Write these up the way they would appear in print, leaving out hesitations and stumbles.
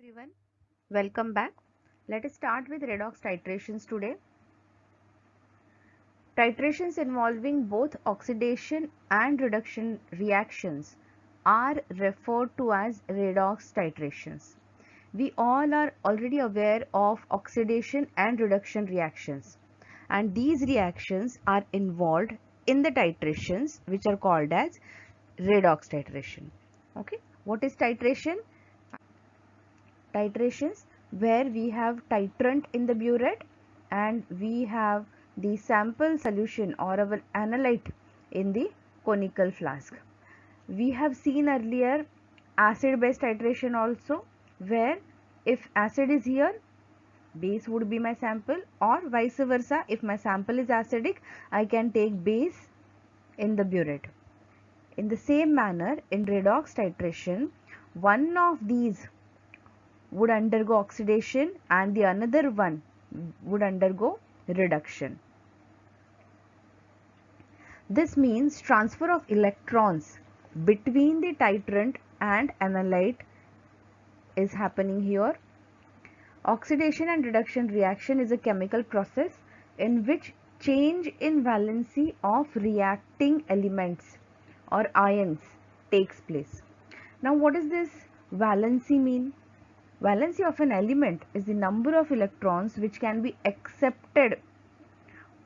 Everyone, welcome back. Let us start with redox titrations today. Titrations involving both oxidation and reduction reactions are referred to as redox titrations. We all are already aware of oxidation and reduction reactions, and these reactions are involved in the titrations which are called as redox titration. Okay, what is titration? Titrations where we have titrant in the burette and we have the sample solution or our analyte in the conical flask. We have seen earlier acid base titration also, where if acid is here, base would be my sample, or vice versa. If my sample is acidic, I can take base in the burette. In the same manner, in redox titration, one of these would undergo oxidation and the another one would undergo reduction. This means transfer of electrons between the titrant and analyte is happening here. Oxidation and reduction reaction is a chemical process in which change in valency of reacting elements or ions takes place. Now, what does this valency mean? Valency of an element is the number of electrons which can be accepted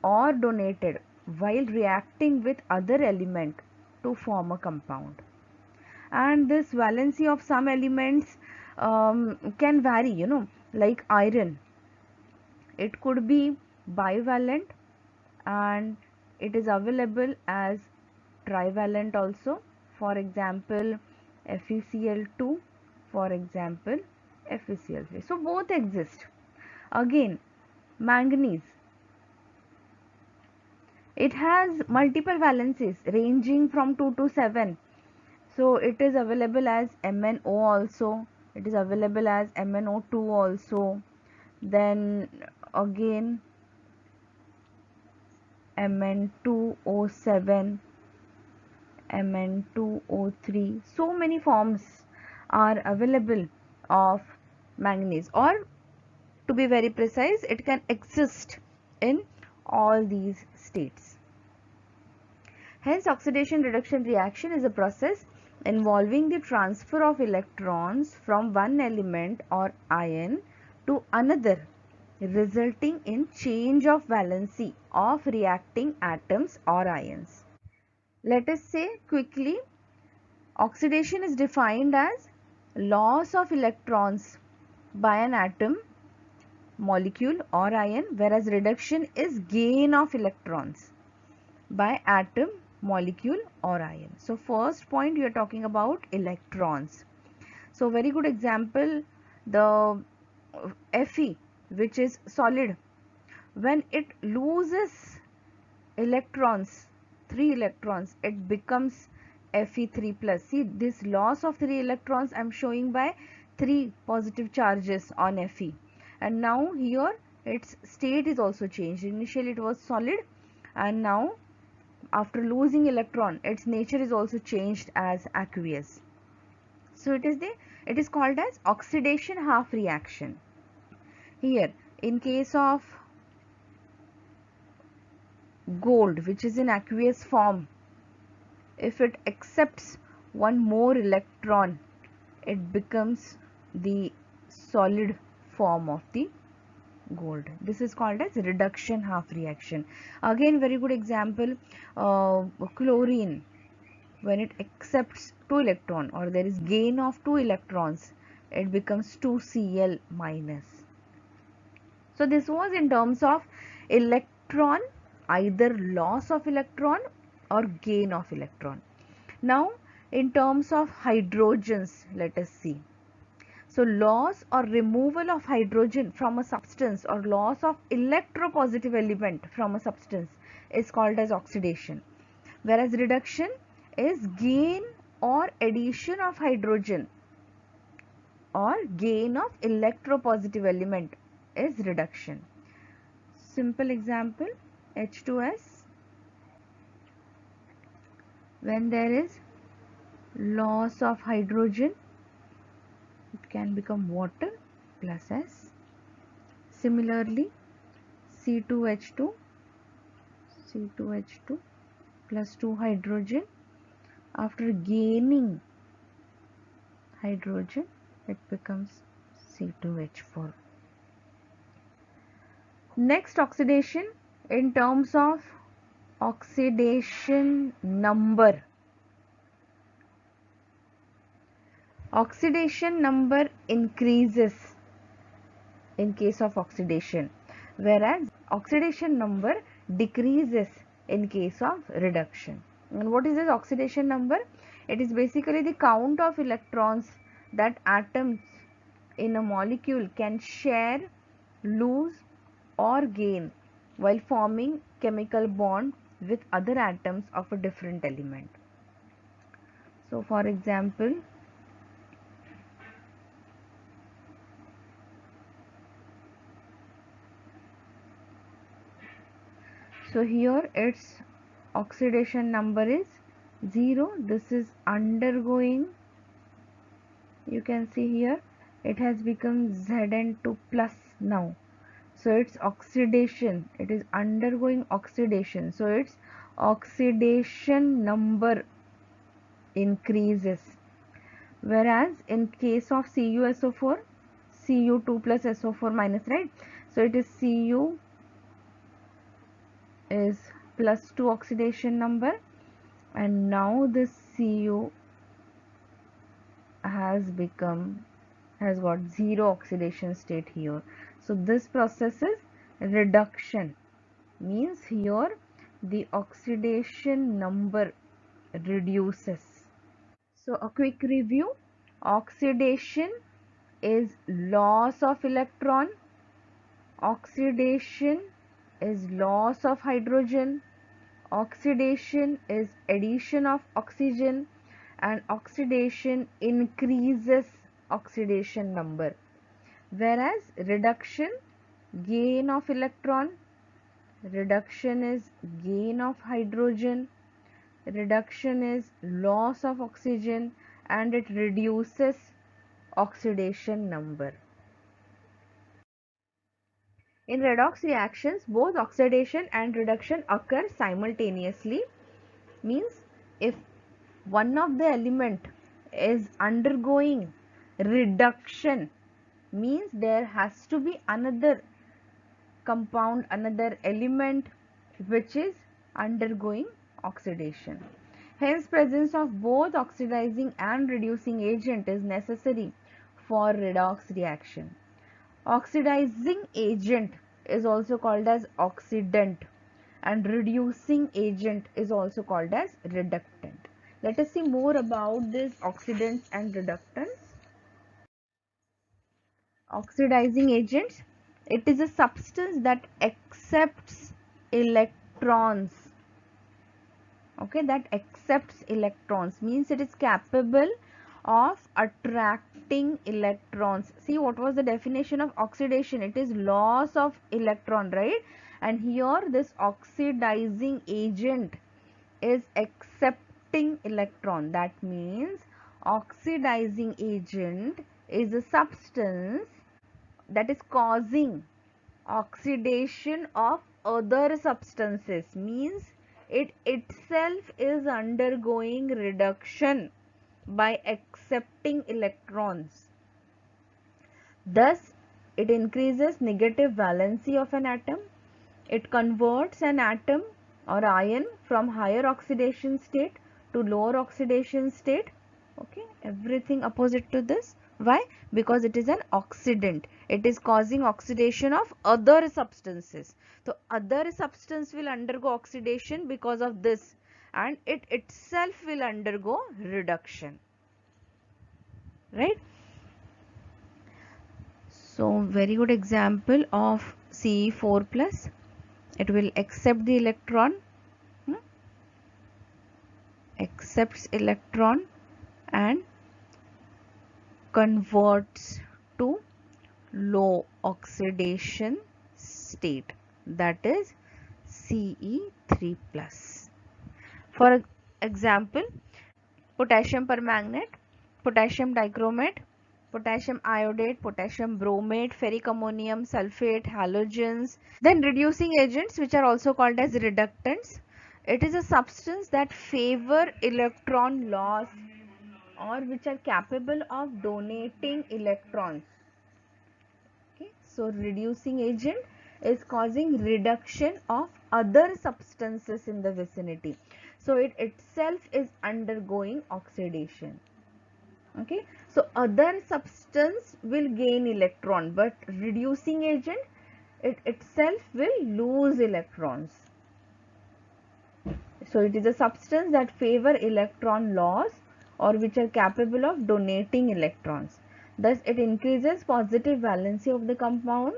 or donated while reacting with other element to form a compound. And this valency of some elements can vary, like iron. It could be bivalent and it is available as trivalent also. For example, FeCl2, for example, FeCl3. So both exist. Again, manganese. It has multiple valencies ranging from 2 to 7. So it is available as MnO also. It is available as MnO2 also. Then again Mn2O7, Mn2O3. So many forms are available of manganese, or to be very precise, it can exist in all these states. Hence, oxidation reduction reaction is a process involving the transfer of electrons from one element or ion to another, resulting in change of valency of reacting atoms or ions. Let us say quickly, oxidation is defined as loss of electrons by an atom, molecule or ion, whereas reduction is gain of electrons by atom, molecule or ion. So first point we are talking about electrons. So very good example, the Fe, which is solid, when it loses electrons, 3 electrons, it becomes Fe3 plus. See, this loss of 3 electrons I am showing by 3 positive charges on Fe, and now here its state is also changed. Initially it was solid and now after losing electron its nature is also changed as aqueous. So it is called as oxidation half reaction. Here in case of gold, which is in aqueous form, if it accepts one more electron, it becomes the solid form of the gold. This is called as reduction half reaction. Again, very good example, chlorine, when it accepts 2 electron or there is gain of 2 electrons, it becomes 2Cl minus. So this was in terms of electron, either loss of electron or gain of electron. Now in terms of hydrogens, let us see. So loss or removal of hydrogen from a substance or loss of electropositive element from a substance is called as oxidation, whereas reduction is gain or addition of hydrogen or gain of electropositive element is reduction. Simple example, H2S, when there is loss of hydrogen, it can become water plus S. Similarly, C2H2 plus 2 hydrogen. After gaining hydrogen, it becomes C2H4. Next oxidation in terms of oxidation number. Oxidation number increases in case of oxidation, whereas oxidation number decreases in case of reduction. And what is this oxidation number? It is basically the count of electrons that atoms in a molecule can share, lose or gain while forming chemical bond with other atoms of a different element. So for example, so here its oxidation number is 0. This is undergoing, you can see here it has become Zn2 plus now. So its oxidation, it is undergoing oxidation, so its oxidation number increases. Whereas in case of CuSO4, Cu2 plus SO4 minus, right? So it is Cu is plus 2 oxidation number, and now this Cu has got 0 oxidation state here. So this process is reduction, means here the oxidation number reduces. So a quick review: oxidation is loss of electron, oxidation is loss of hydrogen, oxidation is addition of oxygen, and oxidation increases oxidation number. Whereas reduction, gain of electron, reduction is gain of hydrogen, reduction is loss of oxygen, and it reduces oxidation number. In redox reactions, both oxidation and reduction occur simultaneously, means if one of the element is undergoing reduction, means there has to be another compound, another element which is undergoing oxidation. Hence, presence of both oxidizing and reducing agent is necessary for redox reaction. Oxidizing agent is also called as oxidant, and reducing agent is also called as reductant. Let us see more about these oxidants and reductants. Oxidizing agents, it is a substance that accepts electrons. Okay, that accepts electrons, means it is capable of attracting electrons. See, what was the definition of oxidation? It is loss of electron, right? And here this oxidizing agent is accepting electron. That means oxidizing agent is a substance that is causing oxidation of other substances, means it itself is undergoing reduction by accepting electrons. Thus, it increases negative valency of an atom. It converts an atom or ion from higher oxidation state to lower oxidation state. Okay, everything opposite to this. Why? Because it is an oxidant. It is causing oxidation of other substances. So other substance will undergo oxidation because of this, and it itself will undergo reduction. Right? So very good example of Ce4 plus. It will accept the electron, accepts electron and converts to low oxidation state, that is Ce3 plus. For example, potassium permanganate, potassium dichromate, potassium iodide, potassium bromate, ferric ammonium sulfate, halogens. Then reducing agents, which are also called as reductants. It is a substance that favor electron loss or which are capable of donating electrons. Okay, so reducing agent is causing reduction of other substances in the vicinity. So it itself is undergoing oxidation. Okay, so other substance will gain electron, but reducing agent, it itself will lose electrons. So it is a substance that favor electron loss or which are capable of donating electrons. Thus it increases positive valency of the compound.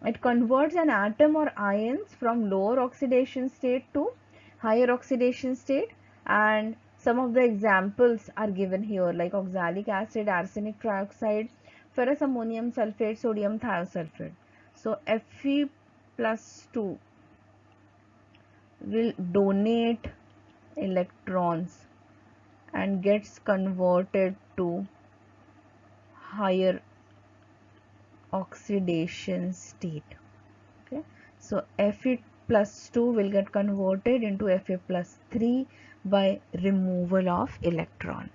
It converts an atom or ions from lower oxidation state to higher oxidation state, and some of the examples are given here like oxalic acid, arsenic trioxide, ferrous ammonium sulfate, sodium thiosulfate. So Fe plus 2 will donate electrons and gets converted to higher oxidation state. Okay, so Fe plus 2 will get converted into Fa plus 3 by removal of electron.